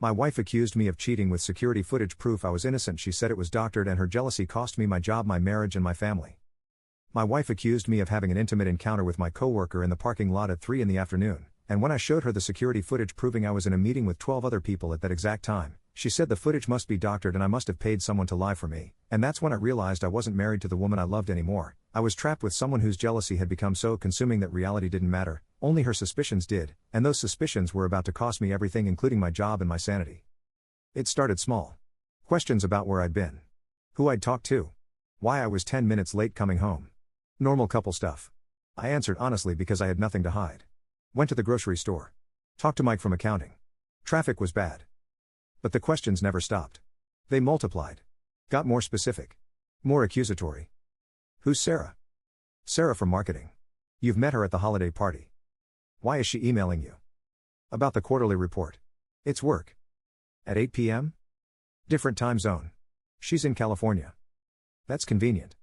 My wife accused me of cheating with security footage proof I was innocent. She said it was doctored and her jealousy cost me my job, my marriage and my family. My wife accused me of having an intimate encounter with my coworker in the parking lot at 3 in the afternoon, and when I showed her the security footage proving I was in a meeting with 12 other people at that exact time, she said the footage must be doctored and I must have paid someone to lie for me, and that's when I realized I wasn't married to the woman I loved anymore. I was trapped with someone whose jealousy had become so consuming that reality didn't matter, only her suspicions did, and those suspicions were about to cost me everything, including my job and my sanity. It started small. Questions about where I'd been, who I'd talked to, why I was 10 minutes late coming home. Normal couple stuff. I answered honestly because I had nothing to hide. Went to the grocery store. Talked to Mike from accounting. Traffic was bad. But the questions never stopped. They multiplied. Got more specific. More accusatory. Who's Sarah? Sarah from marketing. You've met her at the holiday party. Why is she emailing you? About the quarterly report. It's work. At 8 p.m.? Different time zone. She's in California. That's convenient.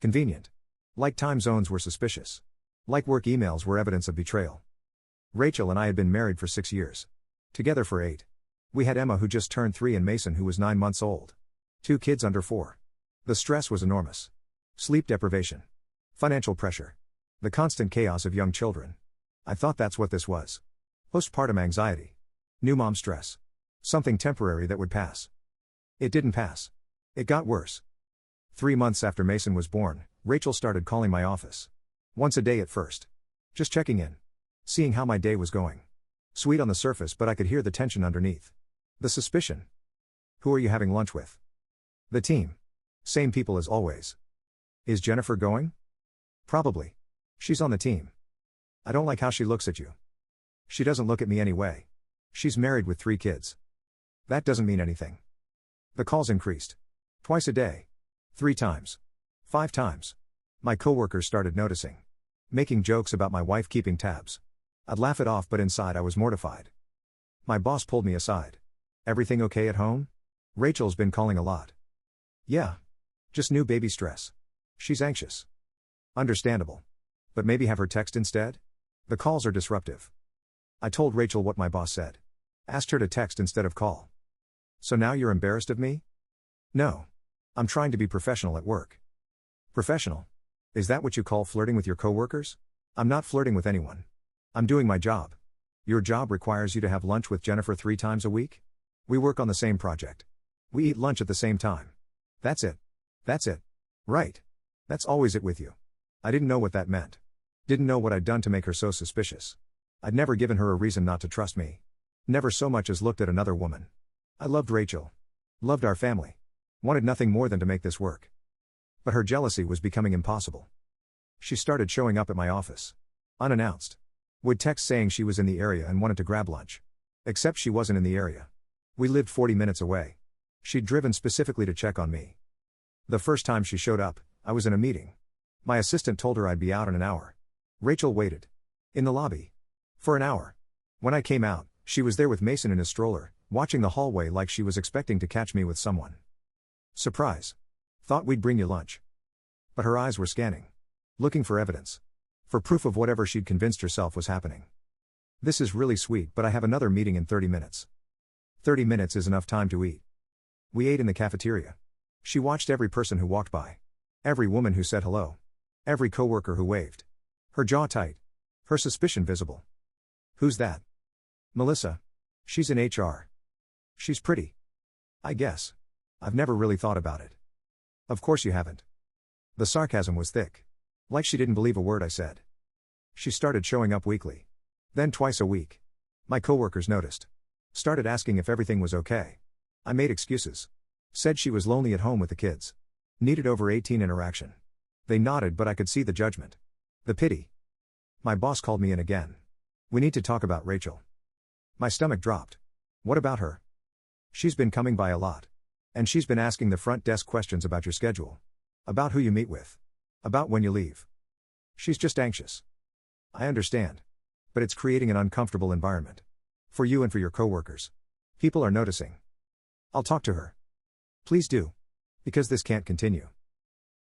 Convenient. Like time zones were suspicious. Like work emails were evidence of betrayal. Rachel and I had been married for 6 years. Together for 8. We had Emma, who just turned 3, and Mason, who was 9 months old. 2 kids under 4. The stress was enormous. Sleep deprivation. Financial pressure. The constant chaos of young children. I thought that's what this was. Postpartum anxiety. New mom stress. Something temporary that would pass. It didn't pass. It got worse. 3 months after Mason was born, Rachel started calling my office. Once a day at first. Just checking in. Seeing how my day was going. Sweet on the surface, but I could hear the tension underneath. The suspicion. Who are you having lunch with? The team. Same people as always. Is Jennifer going? Probably. She's on the team. I don't like how she looks at you. She doesn't look at me anyway. She's married with 3 kids. That doesn't mean anything. The calls increased. Twice a day. 3 times. 5 times. My coworkers started noticing. Making jokes about my wife keeping tabs. I'd laugh it off, but inside I was mortified. My boss pulled me aside. Everything okay at home? Rachel's been calling a lot. Yeah. Just new baby stress. She's anxious. Understandable. But maybe have her text instead? The calls are disruptive. I told Rachel what my boss said. Asked her to text instead of call. So now you're embarrassed of me? No. I'm trying to be professional at work. Professional? Is that what you call flirting with your coworkers? I'm not flirting with anyone. I'm doing my job. Your job requires you to have lunch with Jennifer 3 times a week? We work on the same project. We eat lunch at the same time. That's it. That's it. Right. That's always it with you. I didn't know what that meant. Didn't know what I'd done to make her so suspicious. I'd never given her a reason not to trust me. Never so much as looked at another woman. I loved Rachel. Loved our family. Wanted nothing more than to make this work. But her jealousy was becoming impossible. She started showing up at my office. Unannounced. Would text saying she was in the area and wanted to grab lunch. Except she wasn't in the area. We lived 40 minutes away. She'd driven specifically to check on me. The first time she showed up, I was in a meeting. My assistant told her I'd be out in an hour. Rachel waited. In the lobby. For an hour. When I came out, she was there with Mason in his stroller, watching the hallway like she was expecting to catch me with someone. Surprise. Thought we'd bring you lunch. But her eyes were scanning. Looking for evidence. For proof of whatever she'd convinced herself was happening. This is really sweet, but I have another meeting in 30 minutes. 30 minutes is enough time to eat. We ate in the cafeteria. She watched every person who walked by. Every woman who said hello. Every coworker who waved. Her jaw tight. Her suspicion visible. Who's that? Melissa. She's in HR. She's pretty. I guess. I've never really thought about it. Of course you haven't. The sarcasm was thick. Like she didn't believe a word I said. She started showing up weekly. Then twice a week. My coworkers noticed. Started asking if everything was okay. I made excuses. Said she was lonely at home with the kids. Needed over 18 interaction. They nodded, but I could see the judgment. The pity. My boss called me in again. We need to talk about Rachel. My stomach dropped. What about her? She's been coming by a lot. And she's been asking the front desk questions about your schedule. About who you meet with. About when you leave. She's just anxious. I understand. But it's creating an uncomfortable environment. For you and for your coworkers. People are noticing. I'll talk to her. Please do. Because this can't continue.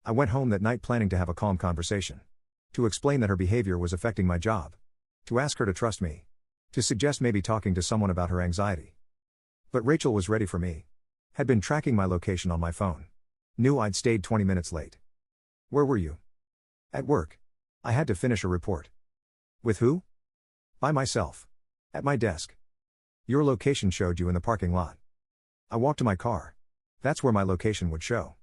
I went home that night planning to have a calm conversation. To explain that her behavior was affecting my job. To ask her to trust me. To suggest maybe talking to someone about her anxiety. But Rachel was ready for me. Had been tracking my location on my phone. Knew I'd stayed 20 minutes late. Where were you? At work. I had to finish a report. With who? By myself. At my desk. Your location showed you in the parking lot. I walked to my car. That's where my location would show.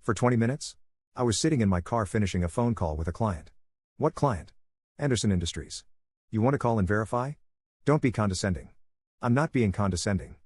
For 20 minutes? I was sitting in my car finishing a phone call with a client. What client? Anderson Industries. You want to call and verify? Don't be condescending. I'm not being condescending.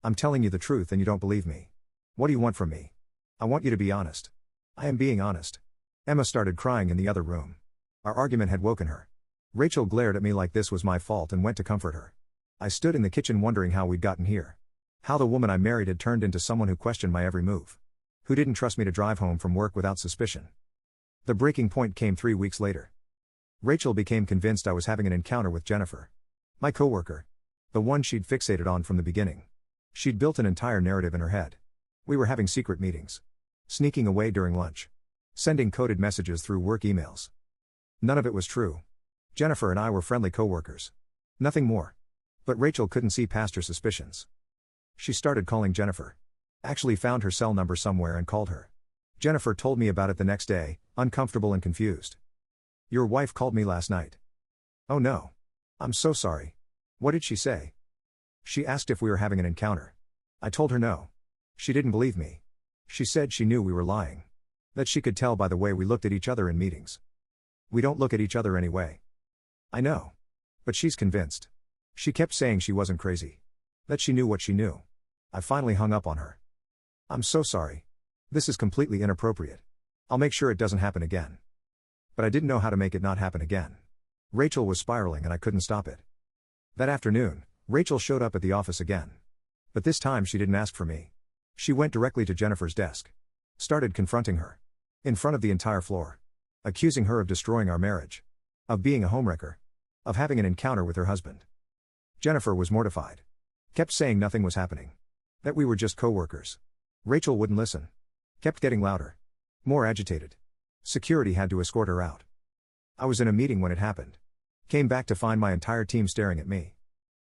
I'm telling you the truth and you don't believe me. What do you want from me? I want you to be honest. I am being honest. Emma started crying in the other room. Our argument had woken her. Rachel glared at me like this was my fault and went to comfort her. I stood in the kitchen wondering how we'd gotten here. How the woman I married had turned into someone who questioned my every move. Who didn't trust me to drive home from work without suspicion. The breaking point came 3 weeks later. Rachel became convinced I was having an encounter with Jennifer. My coworker. The one she'd fixated on from the beginning. She'd built an entire narrative in her head. We were having secret meetings. Sneaking away during lunch. Sending coded messages through work emails. None of it was true. Jennifer and I were friendly coworkers. Nothing more. But Rachel couldn't see past her suspicions. She started calling Jennifer. Actually found her cell number somewhere and called her. Jennifer told me about it the next day, uncomfortable and confused. Your wife called me last night. Oh no. I'm so sorry. What did she say? She asked if we were having an encounter. I told her no. She didn't believe me. She said she knew we were lying. That she could tell by the way we looked at each other in meetings. We don't look at each other anyway. I know. But she's convinced. She kept saying she wasn't crazy. That she knew what she knew. I finally hung up on her. I'm so sorry. This is completely inappropriate. I'll make sure it doesn't happen again. But I didn't know how to make it not happen again. Rachel was spiraling and I couldn't stop it. That afternoon, Rachel showed up at the office again. But this time she didn't ask for me. She went directly to Jennifer's desk. Started confronting her. In front of the entire floor. Accusing her of destroying our marriage. Of being a homewrecker. Of having an encounter with her husband. Jennifer was mortified. Kept saying nothing was happening. That we were just co-workers. Rachel wouldn't listen. Kept getting louder. More agitated. Security had to escort her out. I was in a meeting when it happened. Came back to find my entire team staring at me.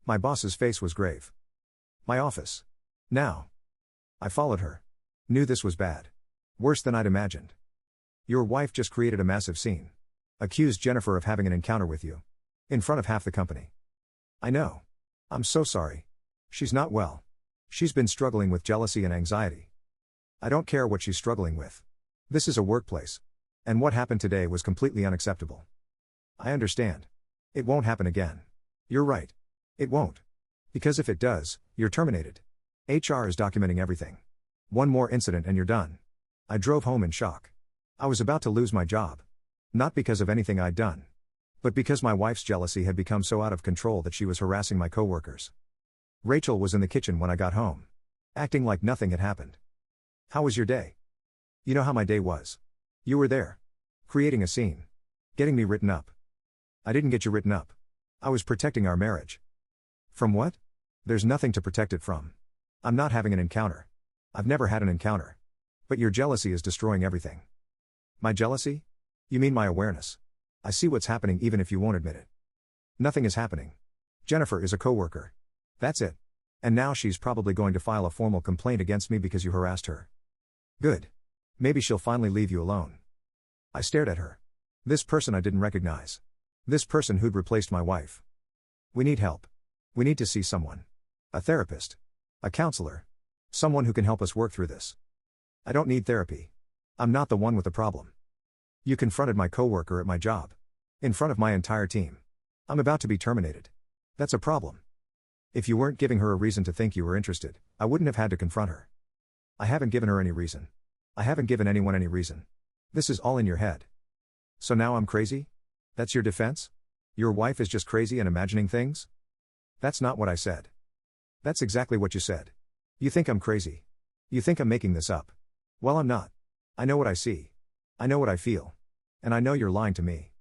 My boss's face was grave. My office. Now. I followed her. Knew this was bad. Worse than I'd imagined. Your wife just created a massive scene. Accused Jennifer of having an encounter with you. In front of half the company. I know. I'm so sorry. She's not well. She's been struggling with jealousy and anxiety. I don't care what she's struggling with. This is a workplace. And what happened today was completely unacceptable. I understand. It won't happen again. You're right. It won't. Because if it does, you're terminated. HR is documenting everything. One more incident and you're done. I drove home in shock. I was about to lose my job. Not because of anything I'd done. But because my wife's jealousy had become so out of control that she was harassing my coworkers. Rachel was in the kitchen when I got home. Acting like nothing had happened. How was your day? You know how my day was. You were there. Creating a scene. Getting me written up. I didn't get you written up. I was protecting our marriage. From what? There's nothing to protect it from. I'm not having an encounter. I've never had an encounter. But your jealousy is destroying everything. My jealousy? You mean my awareness. I see what's happening even if you won't admit it. Nothing is happening. Jennifer is a coworker. That's it. And now she's probably going to file a formal complaint against me because you harassed her. Good. Maybe she'll finally leave you alone. I stared at her. This person I didn't recognize. This person who'd replaced my wife. We need help. We need to see someone. A therapist. A counselor. Someone who can help us work through this. I don't need therapy. I'm not the one with the problem. You confronted my coworker at my job. In front of my entire team. I'm about to be terminated. That's a problem. If you weren't giving her a reason to think you were interested, I wouldn't have had to confront her. I haven't given her any reason. I haven't given anyone any reason. This is all in your head. So now I'm crazy? That's your defense? Your wife is just crazy and imagining things? That's not what I said. That's exactly what you said. You think I'm crazy. You think I'm making this up. Well, I'm not. I know what I see. I know what I feel. And I know you're lying to me.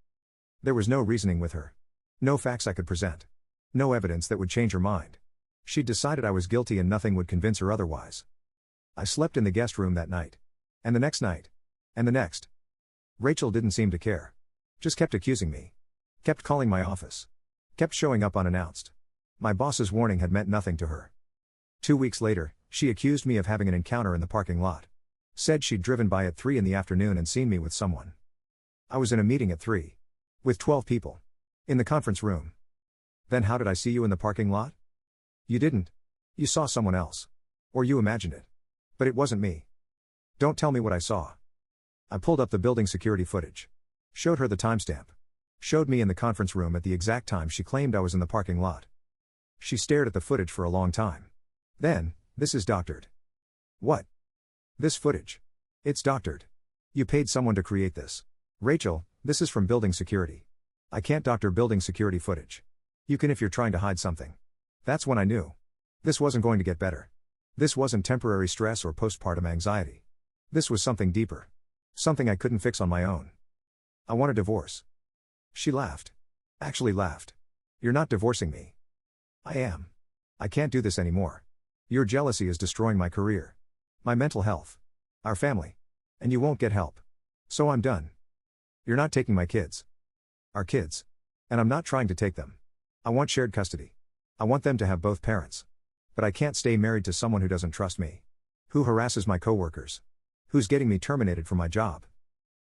There was no reasoning with her. No facts I could present. No evidence that would change her mind. She'd decided I was guilty and nothing would convince her otherwise. I slept in the guest room that night. And the next night. And the next. Rachel didn't seem to care. Just kept accusing me. Kept calling my office. Kept showing up unannounced. My boss's warning had meant nothing to her. 2 weeks later, she accused me of having an encounter in the parking lot. Said she'd driven by at 3 in the afternoon and seen me with someone. I was in a meeting at 3. With 12 people. In the conference room. Then how did I see you in the parking lot? You didn't. You saw someone else. Or you imagined it. But it wasn't me. Don't tell me what I saw. I pulled up the building security footage. Showed her the timestamp. Showed me in the conference room at the exact time she claimed I was in the parking lot. She stared at the footage for a long time. Then, this is doctored. What? This footage. It's doctored. You paid someone to create this. Rachel, this is from building security. I can't doctor building security footage. You can if you're trying to hide something. That's when I knew. This wasn't going to get better. This wasn't temporary stress or postpartum anxiety. This was something deeper. Something I couldn't fix on my own. I want a divorce. She laughed. Actually laughed. You're not divorcing me. I am. I can't do this anymore. Your jealousy is destroying my career. My mental health. Our family. And you won't get help. So I'm done. You're not taking my kids. Our kids. And I'm not trying to take them. I want shared custody. I want them to have both parents. But I can't stay married to someone who doesn't trust me. Who harasses my coworkers. Who's getting me terminated from my job.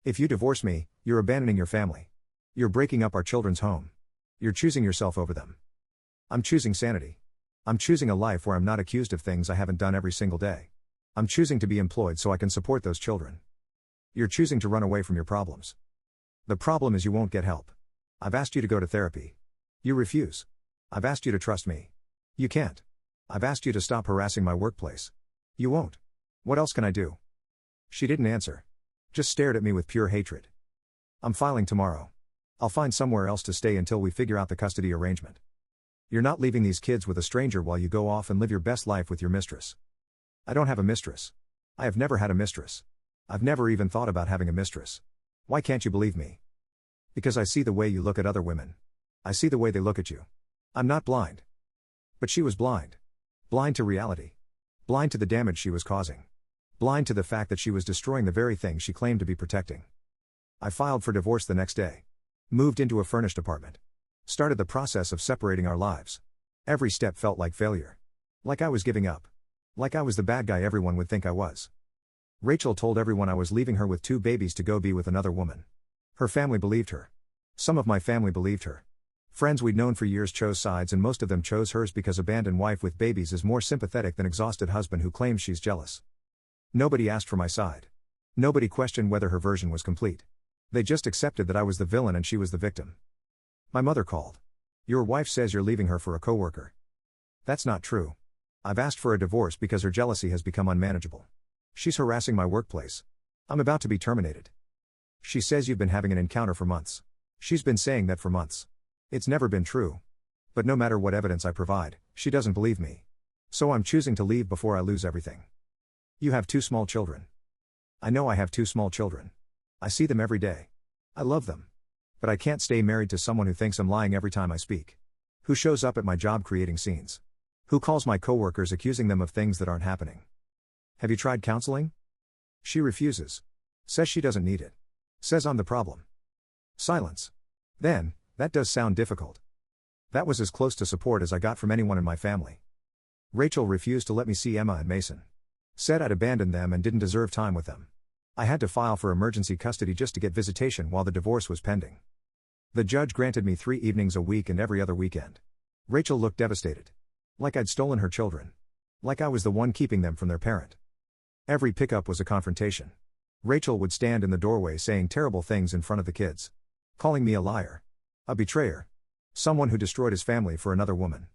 If you divorce me, you're abandoning your family. You're breaking up our children's home. You're choosing yourself over them. I'm choosing sanity. I'm choosing a life where I'm not accused of things I haven't done every single day. I'm choosing to be employed so I can support those children. You're choosing to run away from your problems. The problem is you won't get help. I've asked you to go to therapy. You refuse. I've asked you to trust me. You can't. I've asked you to stop harassing my workplace. You won't. What else can I do? She didn't answer. Just stared at me with pure hatred. I'm filing tomorrow. I'll find somewhere else to stay until we figure out the custody arrangement. You're not leaving these kids with a stranger while you go off and live your best life with your mistress. I don't have a mistress. I have never had a mistress. I've never even thought about having a mistress. Why can't you believe me? Because I see the way you look at other women. I see the way they look at you. I'm not blind. But she was blind. Blind to reality. Blind to the damage she was causing. Blind to the fact that she was destroying the very thing she claimed to be protecting. I filed for divorce the next day. Moved into a furnished apartment. Started the process of separating our lives. Every step felt like failure. Like I was giving up. Like I was the bad guy everyone would think I was. Rachel told everyone I was leaving her with 2 babies to go be with another woman. Her family believed her. Some of my family believed her. Friends we'd known for years chose sides, and most of them chose hers because abandoned wife with babies is more sympathetic than exhausted husband who claims she's jealous. Nobody asked for my side. Nobody questioned whether her version was complete. They just accepted that I was the villain and she was the victim. My mother called. Your wife says you're leaving her for a coworker. That's not true. I've asked for a divorce because her jealousy has become unmanageable. She's harassing my workplace. I'm about to be terminated. She says you've been having an encounter for months. She's been saying that for months. It's never been true. But no matter what evidence I provide, she doesn't believe me. So I'm choosing to leave before I lose everything. You have 2 small children. I know I have 2 small children. I see them every day. I love them. But I can't stay married to someone who thinks I'm lying every time I speak. Who shows up at my job creating scenes. Who calls my coworkers accusing them of things that aren't happening. Have you tried counseling? She refuses. Says she doesn't need it. Says I'm the problem. Silence. Then, that does sound difficult. That was as close to support as I got from anyone in my family. Rachel refused to let me see Emma and Mason. Said I'd abandoned them and didn't deserve time with them. I had to file for emergency custody just to get visitation while the divorce was pending. The judge granted me 3 evenings a week and every other weekend. Rachel looked devastated. Like I'd stolen her children. Like I was the one keeping them from their parent. Every pickup was a confrontation. Rachel would stand in the doorway saying terrible things in front of the kids. Calling me a liar. A betrayer. Someone who destroyed his family for another woman.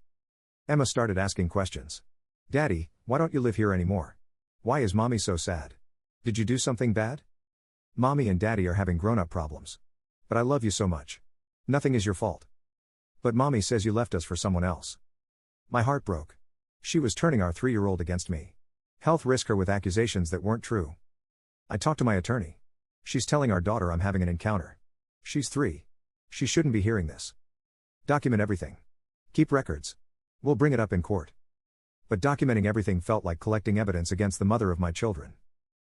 Emma started asking questions. Daddy, why don't you live here anymore? Why is Mommy so sad? Did you do something bad? Mommy and Daddy are having grown-up problems. But I love you so much. Nothing is your fault. But Mommy says you left us for someone else. My heart broke. She was turning our 3-year-old against me. Health risk her with accusations that weren't true. I talked to my attorney. She's telling our daughter I'm having an encounter. She's 3. She shouldn't be hearing this. Document everything. Keep records. We'll bring it up in court. But documenting everything felt like collecting evidence against the mother of my children.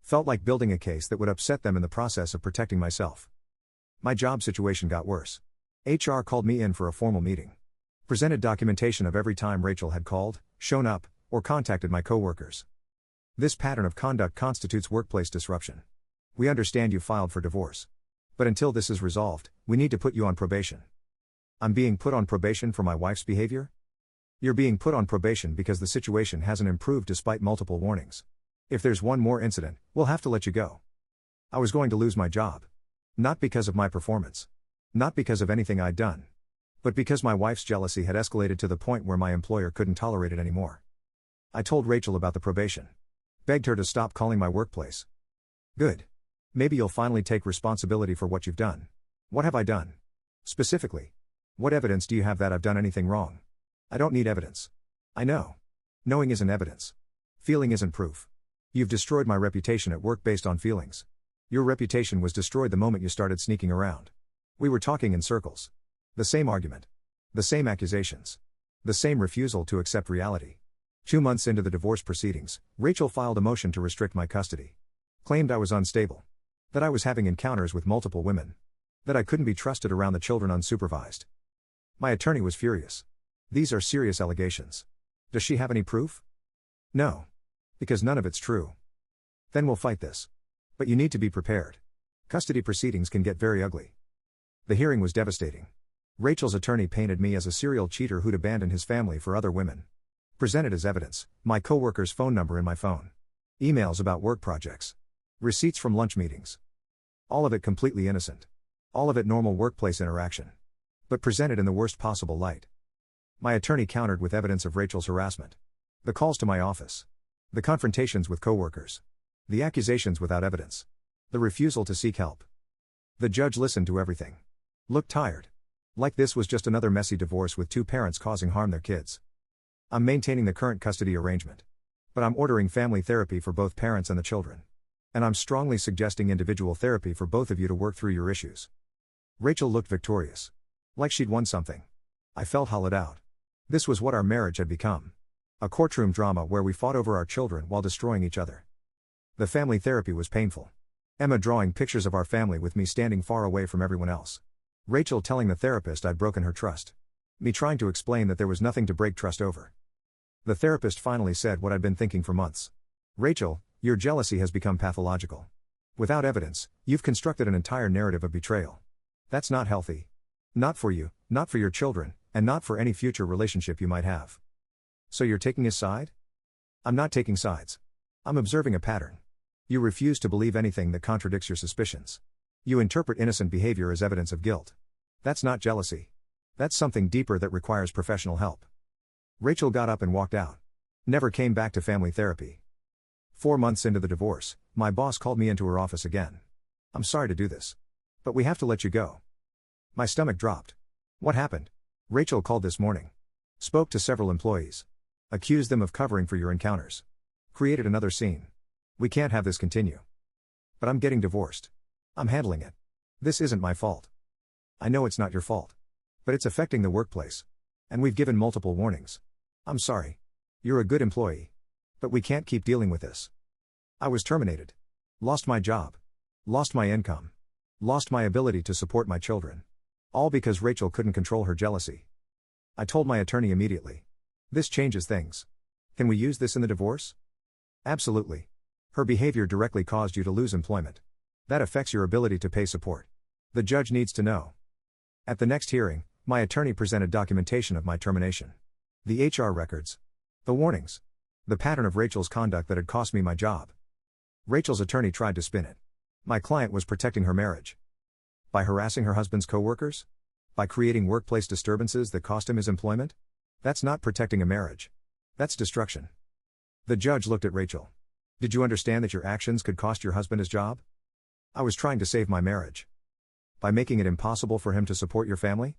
Felt like building a case that would upset them in the process of protecting myself. My job situation got worse. HR called me in for a formal meeting. Presented documentation of every time Rachel had called, shown up, or contacted my coworkers. This pattern of conduct constitutes workplace disruption. We understand you filed for divorce. But until this is resolved, we need to put you on probation. I'm being put on probation for my wife's behavior? You're being put on probation because the situation hasn't improved despite multiple warnings. If there's one more incident, we'll have to let you go. I was going to lose my job. Not because of my performance. Not because of anything I'd done. But because my wife's jealousy had escalated to the point where my employer couldn't tolerate it anymore. I told Rachel about the probation. Begged her to stop calling my workplace. Good. Maybe you'll finally take responsibility for what you've done. What have I done? Specifically. What evidence do you have that I've done anything wrong? I don't need evidence. I know. Knowing isn't evidence. Feeling isn't proof. You've destroyed my reputation at work based on feelings. Your reputation was destroyed the moment you started sneaking around. We were talking in circles. The same argument. The same accusations. The same refusal to accept reality. 2 months into the divorce proceedings, Rachel filed a motion to restrict my custody. Claimed I was unstable. That I was having encounters with multiple women. That I couldn't be trusted around the children unsupervised. My attorney was furious. These are serious allegations. Does she have any proof? No. Because none of it's true. Then we'll fight this. But you need to be prepared. Custody proceedings can get very ugly. The hearing was devastating. Rachel's attorney painted me as a serial cheater who'd abandoned his family for other women. Presented as evidence, my coworker's phone number in my phone. Emails about work projects. Receipts from lunch meetings. All of it completely innocent. All of it normal workplace interaction. But presented in the worst possible light. My attorney countered with evidence of Rachel's harassment. The calls to my office. The confrontations with coworkers. The accusations without evidence. The refusal to seek help. The judge listened to everything. Looked tired. Like this was just another messy divorce with two parents causing harm their kids. I'm maintaining the current custody arrangement. But I'm ordering family therapy for both parents and the children. And I'm strongly suggesting individual therapy for both of you to work through your issues. Rachel looked victorious. Like she'd won something. I felt hollowed out. This was what our marriage had become. A courtroom drama where we fought over our children while destroying each other. The family therapy was painful. Emma drawing pictures of our family with me standing far away from everyone else. Rachel telling the therapist I'd broken her trust. Me trying to explain that there was nothing to break trust over. The therapist finally said what I'd been thinking for months. Rachel, your jealousy has become pathological. Without evidence, you've constructed an entire narrative of betrayal. That's not healthy. Not for you, not for your children, and not for any future relationship you might have. So you're taking his side? I'm not taking sides. I'm observing a pattern. You refuse to believe anything that contradicts your suspicions. You interpret innocent behavior as evidence of guilt. That's not jealousy. That's something deeper that requires professional help. Rachel got up and walked out. Never came back to family therapy. 4 months into the divorce, my boss called me into her office again. I'm sorry to do this. But we have to let you go. My stomach dropped. What happened? Rachel called this morning. Spoke to several employees. Accused them of covering for your encounters. Created another scene. We can't have this continue. But I'm getting divorced. I'm handling it. This isn't my fault. I know it's not your fault. But it's affecting the workplace. And we've given multiple warnings. I'm sorry. You're a good employee. But we can't keep dealing with this. I was terminated. Lost my job. Lost my income. Lost my ability to support my children. All because Rachel couldn't control her jealousy. I told my attorney immediately. This changes things. Can we use this in the divorce? Absolutely. Her behavior directly caused you to lose employment. That affects your ability to pay support. The judge needs to know. At the next hearing, my attorney presented documentation of my termination. The HR records. The warnings. The pattern of Rachel's conduct that had cost me my job. Rachel's attorney tried to spin it. My client was protecting her marriage. By harassing her husband's coworkers? By creating workplace disturbances that cost him his employment? That's not protecting a marriage. That's destruction. The judge looked at Rachel. Did you understand that your actions could cost your husband his job? I was trying to save my marriage. By making it impossible for him to support your family?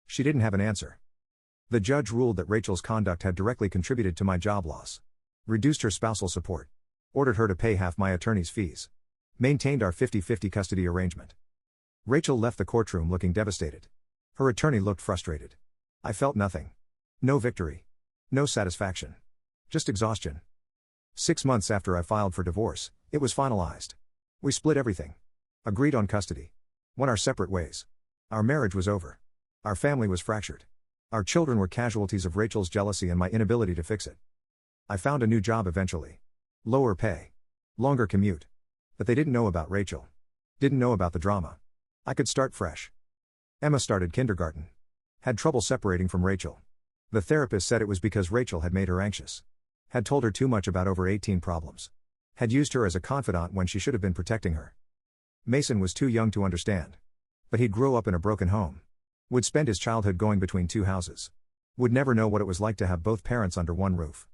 She didn't have an answer. The judge ruled that Rachel's conduct had directly contributed to my job loss. Reduced her spousal support. Ordered her to pay half my attorney's fees. Maintained our 50-50 custody arrangement. Rachel left the courtroom looking devastated. Her attorney looked frustrated. I felt nothing. No victory. No satisfaction. Just exhaustion. 6 months after I filed for divorce, it was finalized. We split everything. Agreed on custody. Went our separate ways. Our marriage was over. Our family was fractured. Our children were casualties of Rachel's jealousy and my inability to fix it. I found a new job eventually. Lower pay. Longer commute. But they didn't know about Rachel. Didn't know about the drama. I could start fresh. Emma started kindergarten. Had trouble separating from Rachel. The therapist said it was because Rachel had made her anxious. Had told her too much about over 18 problems. Had used her as a confidant when she should have been protecting her. Mason was too young to understand. But he'd grow up in a broken home. Would spend his childhood going between two houses. Would never know what it was like to have both parents under one roof.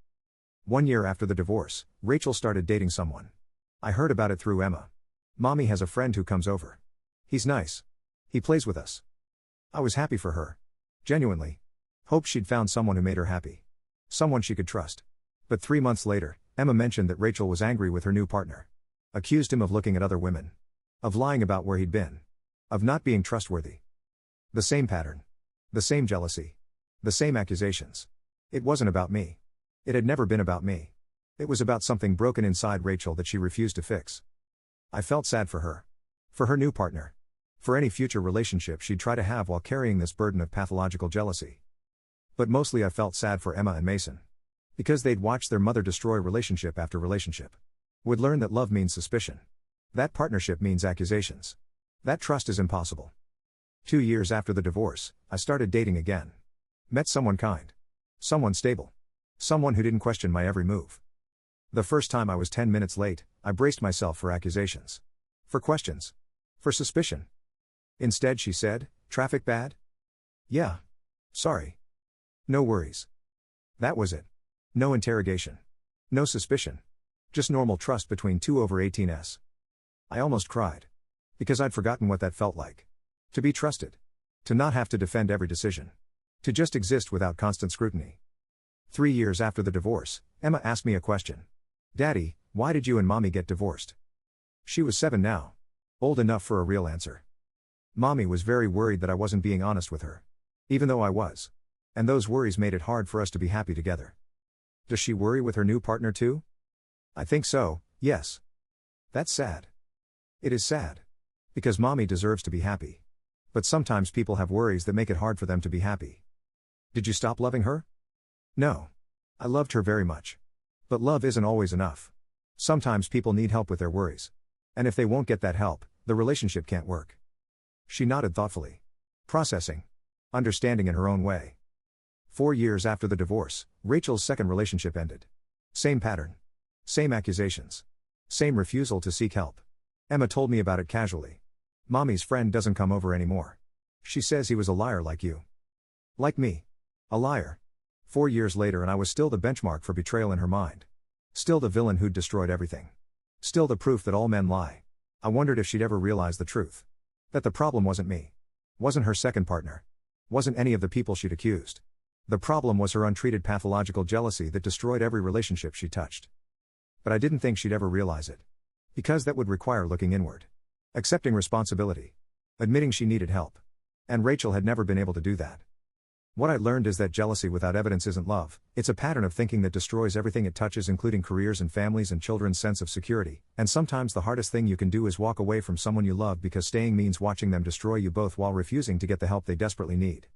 1 year after the divorce, Rachel started dating someone. I heard about it through Emma. Mommy has a friend who comes over. He's nice. He plays with us. I was happy for her. Genuinely. Hoped she'd found someone who made her happy. Someone she could trust. But 3 months later, Emma mentioned that Rachel was angry with her new partner. Accused him of looking at other women. Of lying about where he'd been. Of not being trustworthy. The same pattern. The same jealousy. The same accusations. It wasn't about me. It had never been about me. It was about something broken inside Rachel that she refused to fix. I felt sad for her. For her new partner. For any future relationship she'd try to have while carrying this burden of pathological jealousy. But mostly I felt sad for Emma and Mason. Because they'd watched their mother destroy relationship after relationship. Would learn that love means suspicion. That partnership means accusations. That trust is impossible. 2 years after the divorce, I started dating again. Met someone kind. Someone stable. Someone who didn't question my every move. The first time I was 10 minutes late, I braced myself for accusations. For questions. For suspicion. Instead she said, "Traffic bad?" "Yeah. Sorry." "No worries." That was it. No interrogation. No suspicion. Just normal trust between two over 18s. I almost cried. Because I'd forgotten what that felt like. To be trusted. To not have to defend every decision. To just exist without constant scrutiny. 3 years after the divorce, Emma asked me a question. "Daddy, why did you and Mommy get divorced?" She was 7 now. Old enough for a real answer. Mommy was very worried that I wasn't being honest with her. Even though I was. And those worries made it hard for us to be happy together. Does she worry with her new partner too? I think so, yes. That's sad. It is sad. Because Mommy deserves to be happy. But sometimes people have worries that make it hard for them to be happy. Did you stop loving her? No. I loved her very much. But love isn't always enough. Sometimes people need help with their worries. And if they won't get that help, the relationship can't work. She nodded thoughtfully. Processing. Understanding in her own way. 4 years after the divorce, Rachel's second relationship ended. Same pattern. Same accusations. Same refusal to seek help. Emma told me about it casually. Mommy's friend doesn't come over anymore. She says he was a liar like you. Like me. A liar. 4 years later and I was still the benchmark for betrayal in her mind. Still the villain who'd destroyed everything. Still the proof that all men lie. I wondered if she'd ever realize the truth. That the problem wasn't me. Wasn't her second partner. Wasn't any of the people she'd accused. The problem was her untreated pathological jealousy that destroyed every relationship she touched. But I didn't think she'd ever realize it. Because that would require looking inward. Accepting responsibility. Admitting she needed help. And Rachel had never been able to do that. What I learned is that jealousy without evidence isn't love, it's a pattern of thinking that destroys everything it touches, including careers and families and children's sense of security, and sometimes the hardest thing you can do is walk away from someone you love because staying means watching them destroy you both while refusing to get the help they desperately need.